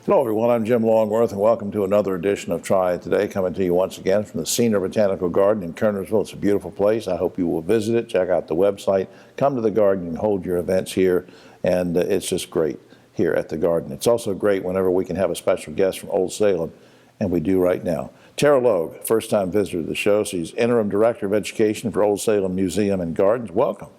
Hello everyone, I'm Jim Longworth and welcome to another edition of Triad Today, coming to you once again from the Senior Botanical Garden in Kernersville. It's a beautiful place. I hope you will visit it, check out the website, come to the garden and hold your events here, and it's just great here at the garden. It's also great whenever we can have a special guest from Old Salem, and we do right now. Tara Logue, first-time visitor to the show. She's Interim Director of Education for Old Salem Museum and Gardens. Welcome.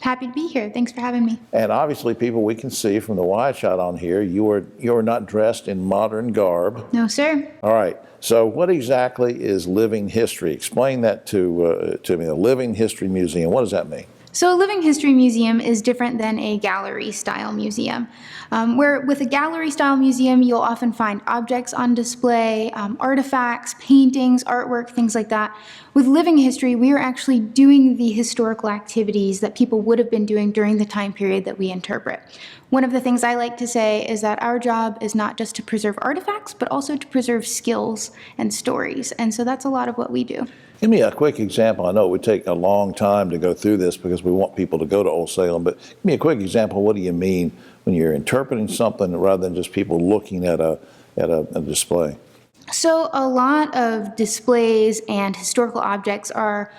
Happy to be here. Thanks for having me. And obviously, people, we can see from the wide shot on here, you are not dressed in modern garb. No, sir. All right. So what exactly is living history? Explain that to me. A living history museum. What does that mean? So a living history museum is different than a gallery-style museum. Where with a gallery-style museum, you'll often find objects on display, artifacts, paintings, artwork, things like that. With living history, we are actually doing the historical activities that people would have been doing during the time period that we interpret. One of the things I like to say is that our job is not just to preserve artifacts, but also to preserve skills and stories. And so that's a lot of what we do. Give me a quick example. I know it would take a long time to go through this because we want people to go to Old Salem, but give me a quick example. What do you mean when you're interpreting something rather than just people looking at a display? So a lot of displays and historical objects are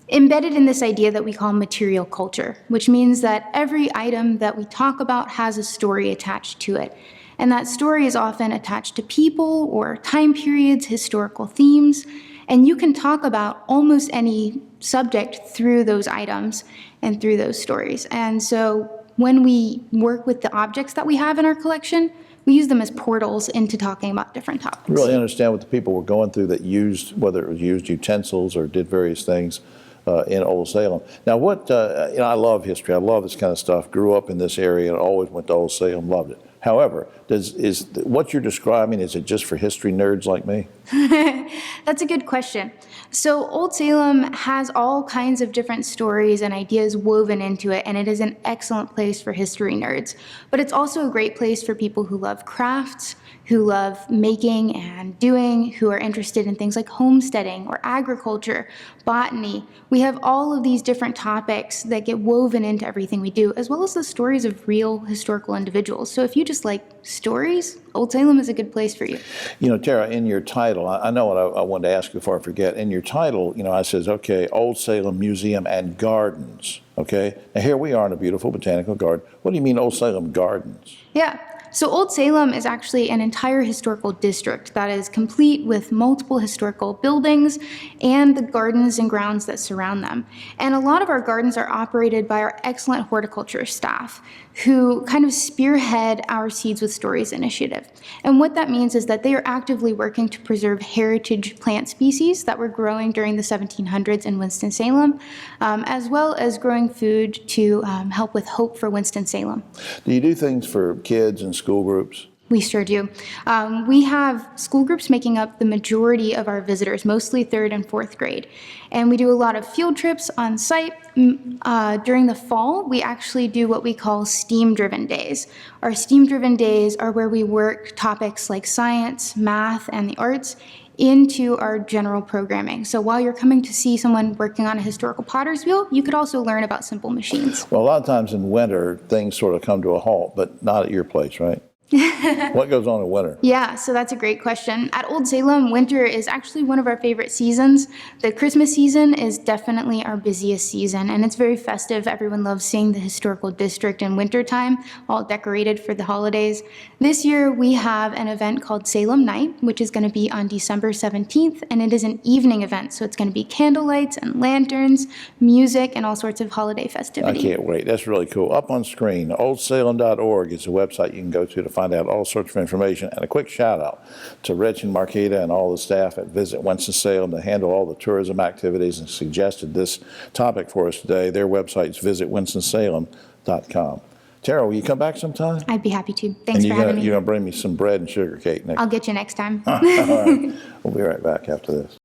embedded in this idea that we call material culture, which means that every item that we talk about has a story attached to it. And that story is often attached to people or time periods, historical themes. And you can talk about almost any subject through those items and through those stories. And so when we work with the objects that we have in our collection, we use them as portals into talking about different topics. I really understand what the people were going through that used, whether it was used utensils or did various things in Old Salem. Now I love history. I love this kind of stuff. Grew up in this area and always went to Old Salem, loved it. However, is what you're describing, is it just for history nerds like me? That's a good question. So Old Salem has all kinds of different stories and ideas woven into it, and it is an excellent place for history nerds. But it's also a great place for people who love crafts, who love making and doing, who are interested in things like homesteading or agriculture, botany. We have all of these different topics that get woven into everything we do, as well as the stories of real historical individuals. So if you just like stories, Old Salem is a good place for you. You know, Tara, in your title, I know what I wanted to ask you before I forget. In your title, I says, okay, Old Salem Museum and Gardens, okay? Now here we are in a beautiful botanical garden. What do you mean Old Salem Gardens? Yeah. So Old Salem is actually an entire historical district that is complete with multiple historical buildings and the gardens and grounds that surround them. And a lot of our gardens are operated by our excellent horticulture staff who kind of spearhead our Seeds with Stories initiative. And what that means is that they are actively working to preserve heritage plant species that were growing during the 1700s in Winston-Salem, as well as growing food to help with hope for Winston-Salem. Do you do things for kids and school groups? We sure do. We have school groups making up the majority of our visitors, mostly 3rd and 4th grade. And we do a lot of field trips on site. During the fall, we actually do what we call STEAM-driven days. Our STEAM-driven days are where we work topics like science, math, and the arts into our general programming. So while you're coming to see someone working on a historical potter's wheel, you could also learn about simple machines. Well, a lot of times in winter, things sort of come to a halt, but not at your place, right? What goes on in winter? Yeah, so that's a great question. At Old Salem, winter is actually one of our favorite seasons. The Christmas season is definitely our busiest season, and it's very festive. Everyone loves seeing the historical district in wintertime, all decorated for the holidays. This year, we have an event called Salem Night, which is going to be on December 17th, and it is an evening event, so it's going to be candlelights and lanterns, music, and all sorts of holiday festivity. I can't wait. That's really cool. Up on screen, oldsalem.org is a website you can go to find out all sorts of information. And a quick shout out to Rich and Marquita and all the staff at Visit Winston-Salem to handle all the tourism activities and suggested this topic for us today. Their website is visitwinstonsalem.com. Tara, will you come back sometime? I'd be happy to. Thanks for having me. You're going to bring me some bread and sugar cake next time. I'll get you next time. All right. We'll be right back after this.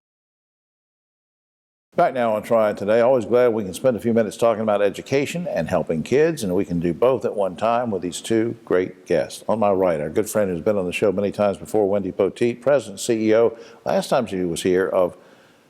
Back now on Triad Today. Always glad we can spend a few minutes talking about education and helping kids, and we can do both at one time with these two great guests. On my right, our good friend who's been on the show many times before, Wendy Poteet, President and CEO, last time she was here, of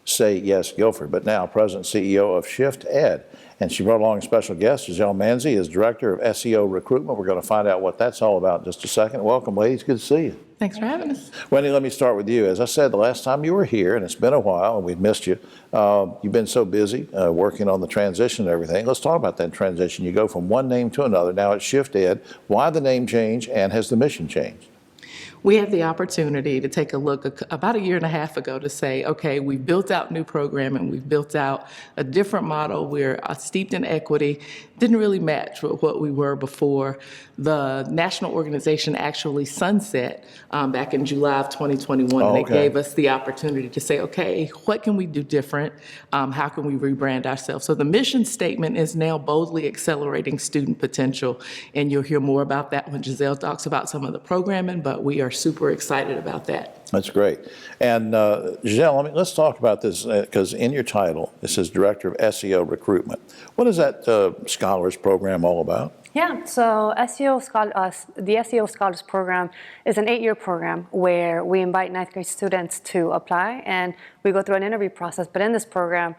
Say Yes Guilford, but now President and CEO of Shift Ed. And she brought along a special guest, Giselle Manzi, is Director of SEO Recruitment. We're going to find out what that's all about in just a second. Welcome, ladies. Good to see you. Thanks for having us. Wendy, let me start with you. As I said the last time you were here, and it's been a while, and we've missed you, you've been so busy working on the transition and everything. Let's talk about that transition. You go from one name to another. Now it's Shift Ed. Why the name change, and has the mission changed? We had the opportunity to take a look about a year and a half ago to say, okay, we've built out new programming, we've built out a different model, we're steeped in equity, didn't really match with what we were before. The national organization actually sunset back in July of 2021, and it gave us the opportunity to say, okay, what can we do different? How can we rebrand ourselves? So the mission statement is now boldly accelerating student potential, and you'll hear more about that when Giselle talks about some of the programming, but we are super excited about that. That's great. And Giselle, let's talk about this, because in your title, it says Director of SEO Recruitment. What is that Scholars Program all about? Yeah, so the SEO Scholars Program is an 8-year program where we invite 9th grade students to apply, and we go through an interview process. But in this program,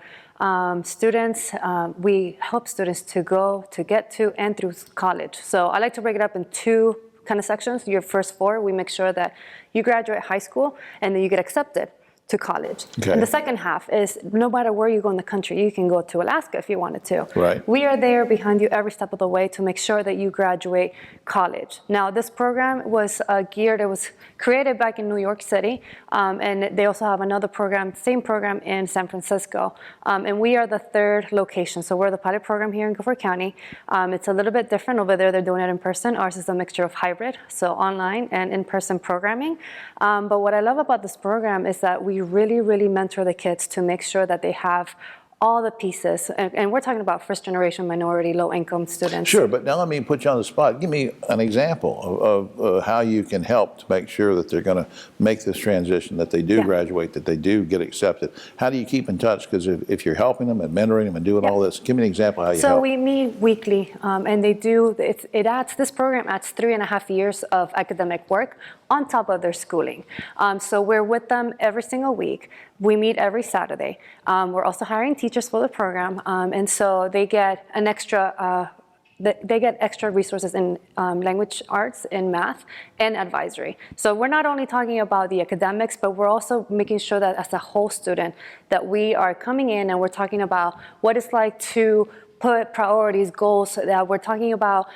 we help students to get to and through college. So I like to break it up in two kind of sections. Your first 4, we make sure that you graduate high school and then you get accepted to college. Okay. And the second half is no matter where you go in the country, you can go to Alaska if you wanted to. Right. We are there behind you every step of the way to make sure that you graduate college. Now, this program was it was created back in New York City, and they also have another program, same program in San Francisco. And we are the 3rd location. So we're the pilot program here in Guilford County. It's a little bit different over there. They're doing it in person. Ours is a mixture of hybrid, so online and in-person programming. But what I love about this program is that we really, really mentor the kids to make sure that they have all the pieces, and we're talking about first-generation minority, low-income students. Sure, but now let me put you on the spot. Give me an example of how you can help to make sure that they're going to make this transition, that they do graduate, that they do get accepted. How do you keep in touch? Because if you're helping them and mentoring them and doing all this, give me an example of how you help. So we meet weekly, and this program adds 3.5 years of academic work on top of their schooling. So we're with them every single week. We meet every Saturday. We're also hiring teachers for the program, and so they get an extra resources in language arts, in math, and advisory. So we're not only talking about the academics, but we're also making sure that as a whole student, that we are coming in and we're talking about what it's like to put priorities, goals, that we're talking about,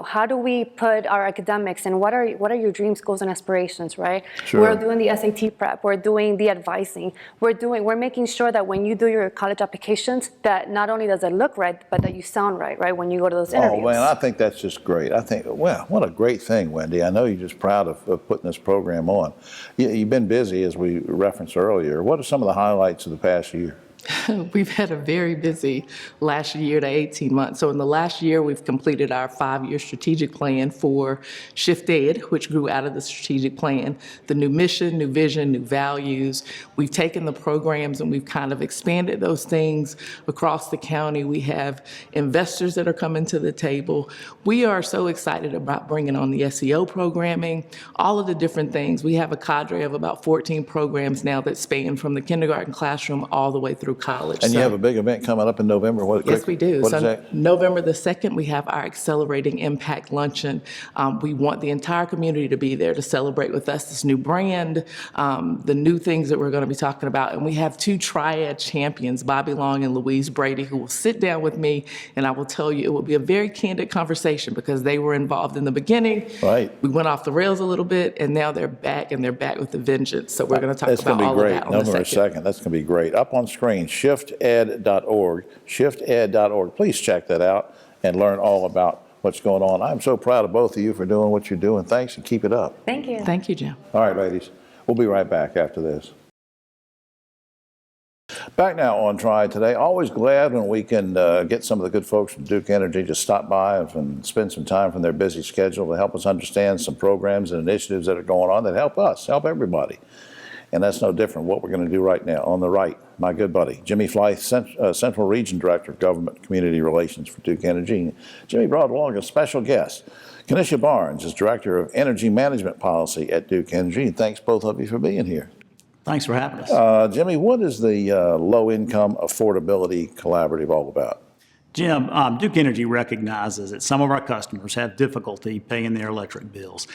how do we put our academics and what are your dreams, goals, and aspirations, right? Sure. We're doing the SAT prep, we're doing the advising, we're making sure that when you do your college applications, that not only does it look right, but that you sound right, when you go to those interviews. Oh, man, I think that's just great. I think, wow, what a great thing, Wendy. I know you're just proud of putting this program on. You've been busy, as we referenced earlier. What are some of the highlights of the past year? We've had a very busy last year to 18 months. So in the last year, we've completed our 5-year strategic plan for Shift Ed, which grew out of the strategic plan. The new mission, new vision, new values. We've taken the programs and we've kind of expanded those things across the county. We have investors that are coming to the table. We are so excited about bringing on the SEO programming, all of the different things. We have a cadre of about 14 programs now that span from the kindergarten classroom all the way through college. And you have a big event coming up in November. Yes, we do. What so is that? November the 2nd, we have our Accelerating Impact Luncheon. We want the entire community to be there to celebrate with us this new brand, the new things that we're going to be talking about. And we have 2 Triad champions, Bobby Long and Louise Brady, who will sit down with me, and I will tell you it will be a very candid conversation because they were involved in the beginning. Right. We went off the rails a little bit, and now they're back, and they're back with a vengeance. So we're going to talk That's about gonna be all great. of that on the November 2nd. 2nd. That's going to be great. Up on screen, shifted.org, shifted.org. Please check that out and learn all about what's going on. I'm so proud of both of you for doing what you're doing. Thanks, and keep it up. Thank you. Thank you, Jim. All right, ladies. We'll be right back after this. Back now on Triad Today. Always glad when we can get some of the good folks from Duke Energy to stop by and spend some time from their busy schedule to help us understand some programs and initiatives that are going on that help us, help everybody. And that's no different what we're going to do right now. On the right, my good buddy, Jimmy Flythe, Central Region Director of Government and Community Relations for Duke Energy. Jimmy brought along a special guest. Kenisha Barnes is Director of Energy Management Policy at Duke Energy. And thanks both of you for being here. Thanks for having us. Jimmy, what is the Low Income Affordability Collaborative all about? Jim, Duke Energy recognizes that some of our customers have difficulty paying their electric bills.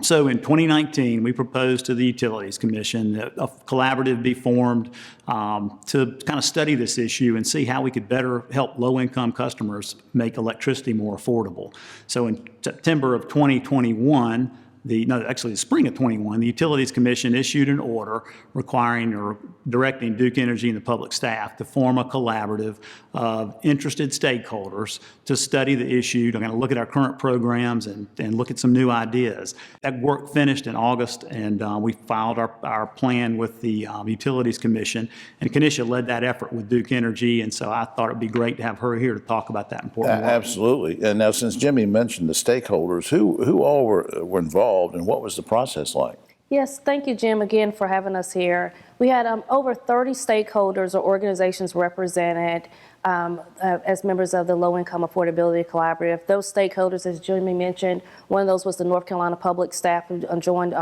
So in 2019, we proposed to the Utilities Commission that a collaborative be formed to kind of study this issue and see how we could better help low-income customers make electricity more affordable. So in September of 2021, the spring of 21, the Utilities Commission issued an order requiring or directing Duke Energy and the public staff to form a collaborative of interested stakeholders to study the issue, to kind of look at our current programs and look at some new ideas. That work finished in August, and we filed our plan with the Utilities Commission, and Kenisha led that effort with Duke Energy, and so I thought it'd be great to have her here to talk about that important work. Absolutely. And now, since Jimmy mentioned the stakeholders, who all were involved, and what was the process like? Yes, thank you, Jim, again for having us here. We had over 30 stakeholders or organizations represented as members of the Low Income Affordability Collaborative. Those stakeholders, as Jimmy mentioned, one of those was the North Carolina Public Staff who joined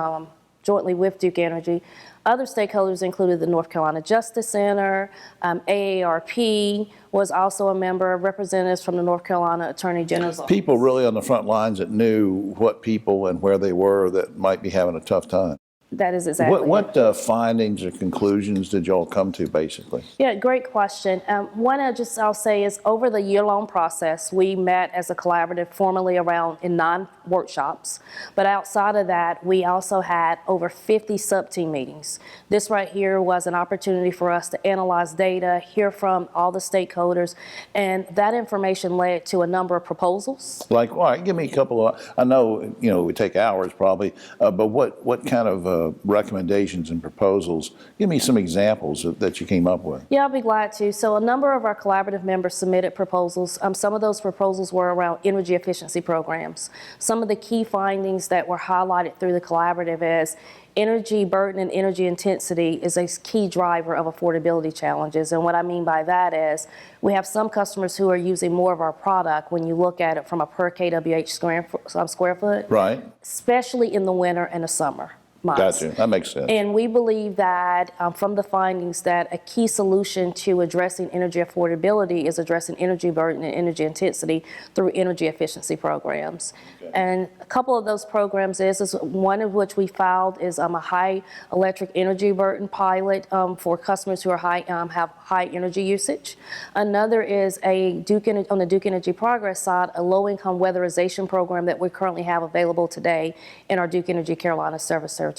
jointly with Duke Energy. Other stakeholders included the North Carolina Justice Center, AARP was also a member, representatives from the North Carolina Attorney General's Office. People really on the front lines that knew what people and where they were that might be having a tough time. That is exactly What findings or conclusions did y'all come to, basically? Yeah, great question. One I'll say is over the year-long process, we met as a collaborative formally around in 9 workshops. But outside of that, we also had over 50 sub-team meetings. This right here was an opportunity for us to analyze data, hear from all the stakeholders, and that information led to a number of proposals. Like, all right, give me a couple of, I know, it would take hours probably, but what kind of recommendations and proposals? Give me some examples that you came up with. Yeah, I'll be glad to. So a number of our collaborative members submitted proposals. Some of those proposals were around energy efficiency programs. Some of the key findings that were highlighted through the collaborative is energy burden and energy intensity is a key driver of affordability challenges. And what I mean by that is we have some customers who are using more of our product when you look at it from a per kWh square foot, Right. especially in the winter and the summer months. Gotcha. That makes sense. And we believe that from the findings that a key solution to addressing energy affordability is addressing energy burden and energy intensity through energy efficiency programs. Okay. And a couple of those programs is one of which we filed is a high electric energy burden pilot for customers who are have high energy usage. Another is on the Duke Energy Progress side, a low income weatherization program that we currently have available today in our Duke Energy Carolina service territory.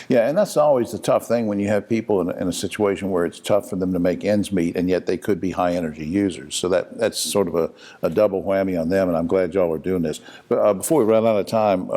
Yeah, and that's always the tough thing when you have people in a situation where it's tough for them to make ends meet, and yet they could be high energy users. So that's sort of a double whammy on them, and I'm glad y'all are doing this. But before we run out of time,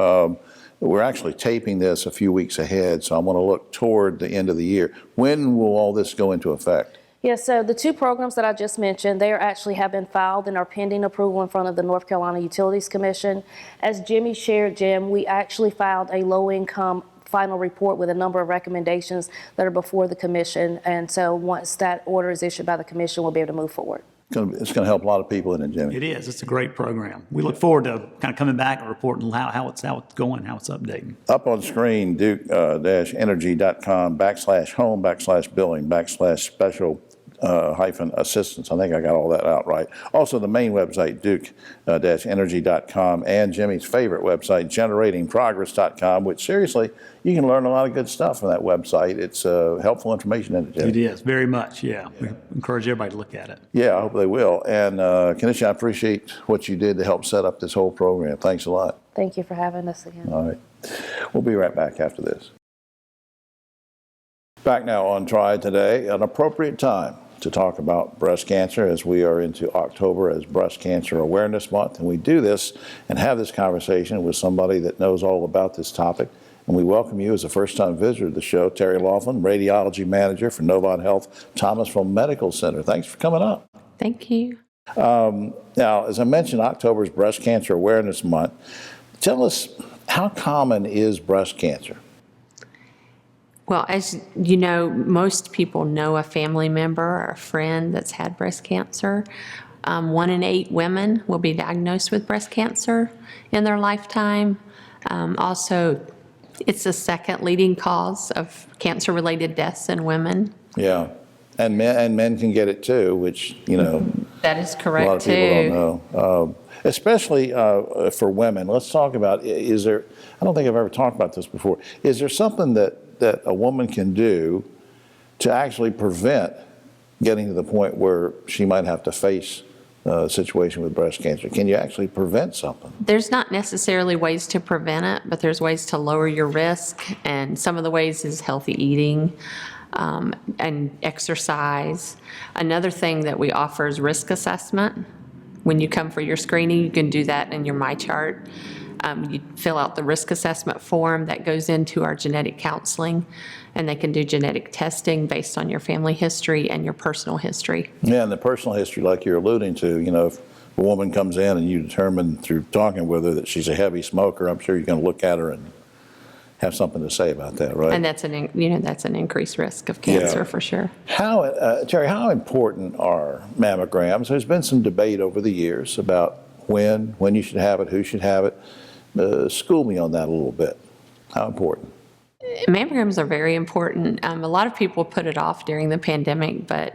we're actually taping this a few weeks ahead, so I want to look toward the end of the year. When will all this go into effect? Yeah, so the 2 programs that I just mentioned, they actually have been filed and are pending approval in front of the North Carolina Utilities Commission. As Jimmy shared, Jim, we actually filed a low-income final report with a number of recommendations that are before the commission. And so once that order is issued by the commission, we'll be able to move forward. It's going to help a lot of people, isn't it, Jimmy? It is. It's a great program. We look forward to kind of coming back and reporting how it's going, how it's updating. Up on screen, duke-energy.com/home/billing/special -assistance. I think I got all that out right. Also, the main website, duke-energy.com, and Jimmy's favorite website, generatingprogress.com, which seriously, you can learn a lot of good stuff from that website. It's helpful information, isn't it, Jimmy? It is, very much, yeah. We encourage everybody to look at it. Yeah, I hope they will. And Kenisha, I appreciate what you did to help set up this whole program. Thanks a lot. Thank you for having us again. All right. We'll be right back after this. Back now on Triad Today, an appropriate time to talk about breast cancer as we are into October as Breast Cancer Awareness Month. And we do this and have this conversation with somebody that knows all about this topic. And we welcome you as a first-time visitor to the show, Terry Laughlin, Radiology Manager for Novant Health Thomasville Medical Center. Thanks for coming up. Thank you. Now, as I mentioned, October is Breast Cancer Awareness Month. Tell us, how common is breast cancer? Well, as you know, most people know a family member or a friend that's had breast cancer. 1 in 8 women will be diagnosed with breast cancer in their lifetime. Also, It's the second leading cause of cancer-related deaths in women. Yeah. And men can get it too, which, That is a correct, lot of too. people don't know. Especially for women. Let's talk about, is there, I don't think I've ever talked about this before, is there something that a woman can do to actually prevent getting to the point where she might have to face a situation with breast cancer? Can you actually prevent something? There's not necessarily ways to prevent it, but there's ways to lower your risk, and some of the ways is healthy eating and exercise. Another thing that we offer is risk assessment. When you come for your screening, you can do that in your MyChart. You fill out the risk assessment form that goes into our genetic counseling, and they can do genetic testing based on your family history and your personal history. Yeah, and the personal history, like you're alluding to, if a woman comes in and you determine through talking with her that she's a heavy smoker, I'm sure you're going to look at her and have something to say about that, right? And that's an increased risk of cancer for sure. Terry, how important are mammograms? There's been some debate over the years about when you should have it, who should have it. School me on that a little bit. How important? Mammograms are very important. A lot of people put it off during the pandemic, but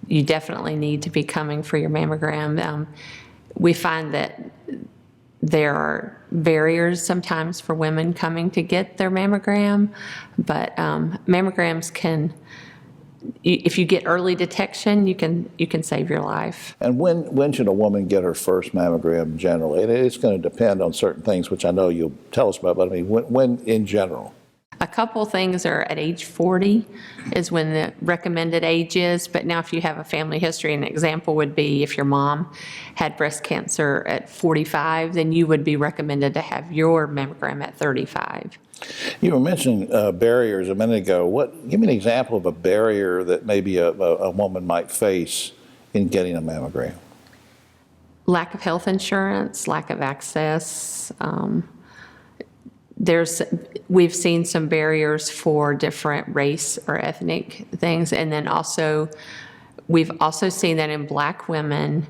you definitely need to be coming for your mammogram. We find that there are barriers sometimes for women coming to get their mammogram, but mammograms can, if you get early detection, you can save your life. And when should a woman get her first mammogram generally? And it's going to depend on certain things, which I know you'll tell us about, but I mean, when in general? A couple things are at age 40 is when the recommended age is, but now if you have a family history, an example would be if your mom had breast cancer at 45, then you would be recommended to have your mammogram at 35. You were mentioning barriers a minute ago. Give me an example of a barrier that maybe a woman might face in getting a mammogram. Lack of health insurance, lack of access. We've seen some barriers for different race or ethnic things, and then we've also seen that in Black women,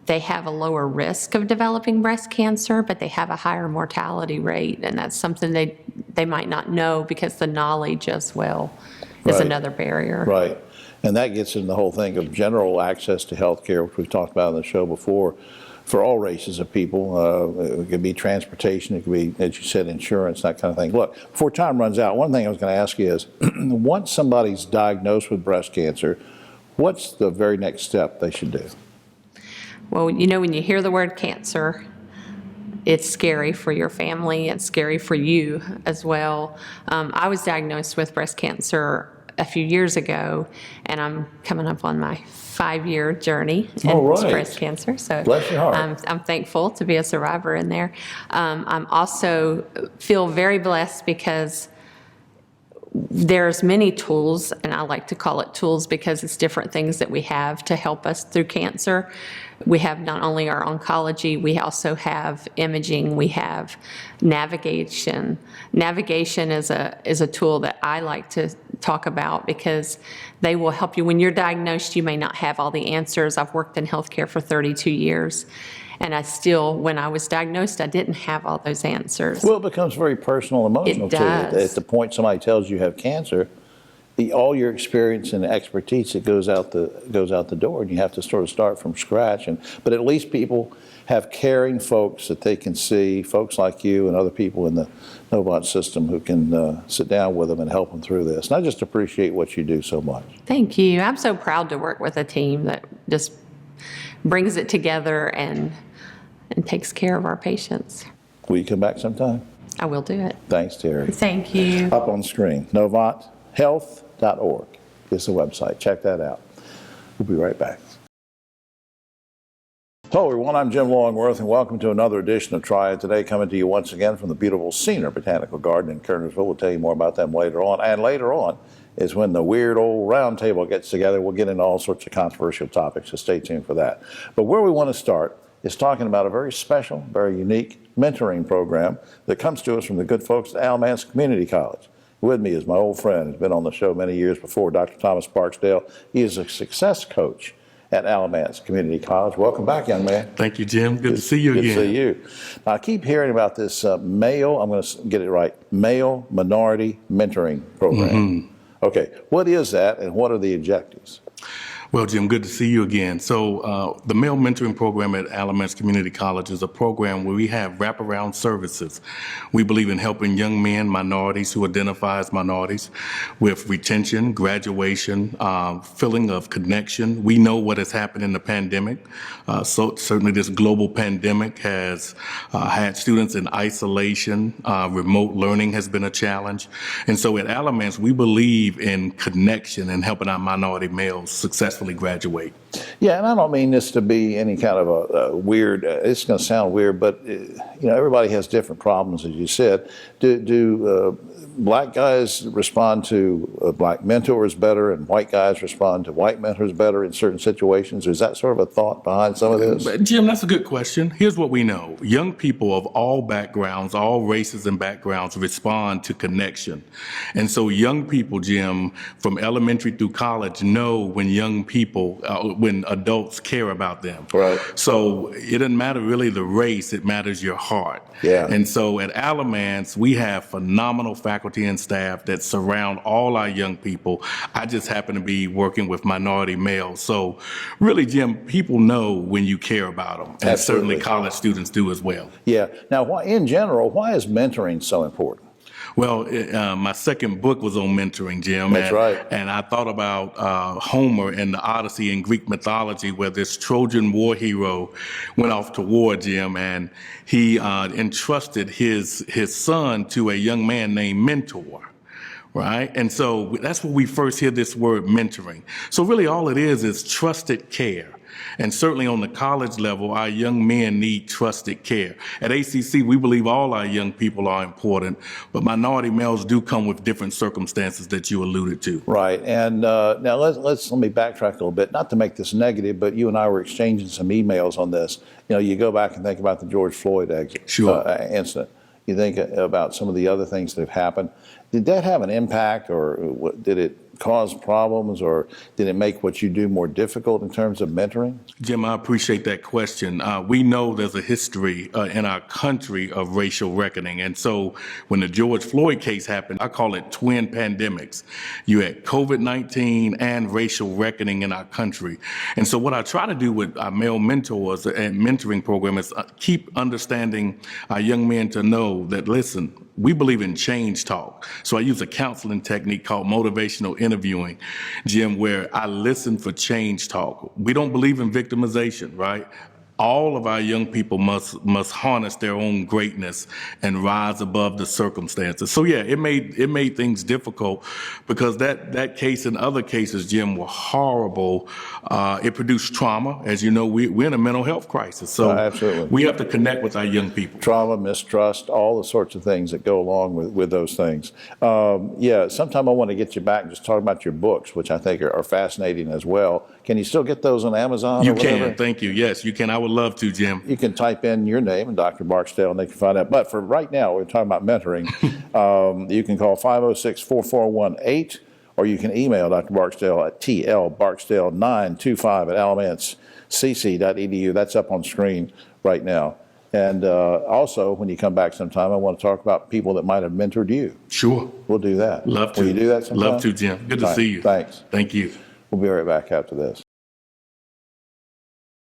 they have a lower risk of developing breast cancer, but they have a higher mortality rate, and that's something they might not know because the knowledge as well is another barrier. Right, and that gets into the whole thing of general access to health care, which we've talked about on the show before, for all races of people. It could be transportation, it could be, as you said, insurance, that kind of thing. Look, before time runs out, one thing I was going to ask you is, once somebody's diagnosed with breast cancer, what's the very next step they should do? Well, when you hear the word cancer, it's scary for your family, it's scary for you as well. I was diagnosed with breast cancer a few years ago, and I'm coming up on my 5-year journey in breast cancer. So bless your heart. I'm thankful to be a survivor in there. I'm also feel very blessed because there's many tools, and I like to call it tools because it's different things that we have to help us through cancer. We have not only our oncology, we also have imaging, we have navigation. Navigation is a tool that I like to talk about because they will help you. When you're diagnosed, you may not have all the answers. I've worked in healthcare for 32 years. And when I was diagnosed, I didn't have all those answers. Well, it becomes very personal and emotional too. At the point somebody tells you have cancer, all your experience and expertise, it goes out the door, and you have to sort of start from scratch. But at least people have caring folks that they can see, folks like you and other people in the Novant system who can sit down with them and help them through this. And I just appreciate what you do so much. Thank you. I'm so proud to work with a team that just brings it together and takes care of our patients. Will you come back sometime? I will do it. Thanks, Terry. Thank you. Up on the screen, NovantHealth.org is the website. Check that out. We'll be right back. Hello, everyone. I'm Jim Longworth, and welcome to another edition of Triad Today, coming to you once again from the beautiful Senior Botanical Garden in Kernersville. We'll tell you more about them later on. And later on is when the weird old round table gets together. We'll get into all sorts of controversial topics, so stay tuned for that. But where we want to start is talking about a very special, very unique mentoring program that comes to us from the good folks at Alamance Community College. With me is my old friend, who's been on the show many years before, Dr. Thomas Barksdale. He is a success coach at Alamance Community College. Welcome back, young man. Thank you, Jim. Good to see you again. Good to see you. Now, I keep hearing about this male, I'm going to get it right, male minority mentoring program. Okay, what is that and what are the objectives? Well, Jim, good to see you again. So the Male Mentoring Program at Alamance Community College is a program where we have wraparound services. We believe in helping young men, minorities who identify as minorities with retention, graduation, feeling of connection. We know what has happened in the pandemic. So certainly this global pandemic has had students in isolation. Remote learning has been a challenge. And so at Alamance, we believe in connection and helping our minority males successfully graduate. Yeah, and I don't mean this to be any kind of a weird, it's going to sound weird, but everybody has different problems, as you said. Do black guys respond to black mentors better and white guys respond to white mentors better in certain situations? Is that sort of a thought behind some of this? Jim, that's a good question. Here's what we know. Young people of all backgrounds, all races and backgrounds respond to connection. And so young people, Jim, from elementary through college know when young people, when adults care about them. Right. So it doesn't matter really the race, it matters your heart. Yeah. And so at Alamance, we have phenomenal faculty and staff that surround all our young people. I just happen to be working with minority males. So really, Jim, people know when you care about them. And Absolutely. certainly college students do as well. Yeah. Now, in general, why is mentoring so important? Well, my second book was on mentoring, Jim. That's right. And I thought about Homer and the Odyssey in Greek mythology, where this Trojan war hero went off to war, Jim, and he entrusted his son to a young man named Mentor. Right? And so that's where we first hear this word mentoring. So really all it is trusted care. And certainly on the college level, our young men need trusted care. At ACC, we believe all our young people are important, but minority males do come with different circumstances that you alluded to. Right. And now let me backtrack a little bit, not to make this negative, but you and I were exchanging some emails on this. You go back and think about the George Floyd incident. You think about some of the other things that have happened. Did that have an impact, or did it cause problems, or did it make what you do more difficult in terms of mentoring? Jim, I appreciate that question. We know there's a history in our country of racial reckoning. And so when the George Floyd case happened, I call it twin pandemics. You had COVID-19 and racial reckoning in our country. And so what I try to do with our male mentors and mentoring program is keep understanding our young men to know that, listen, we believe in change talk. So I use a counseling technique called motivational interviewing, Jim, where I listen for change talk. We don't believe in victimization, right? All of our young people must harness their own greatness and rise above the circumstances. So yeah, it made things difficult because that case and other cases, Jim, were horrible. It produced trauma. As you know, we're in a mental health crisis. So absolutely. We have to connect with our young people. Trauma, mistrust, all the sorts of things that go along with those things. Sometime I want to get you back and just talk about your books, which I think are fascinating as well. Can you still get those on Amazon? You can. Thank you. Yes, you can. I would love to, Jim. You can type in your name and Dr. Barksdale, and they can find out. But for right now, we're talking about mentoring. You can call 506-4418, or you can email Dr. Barksdale at tlbarksdale925@alamancecc.edu. That's up on screen right now. And also, when you come back sometime, I want to talk about people that might have mentored you. Sure. We'll do that. Love to. Will you do that sometime? Love to, Jim. Good to see you. Thanks. Thank you. We'll be right back after this.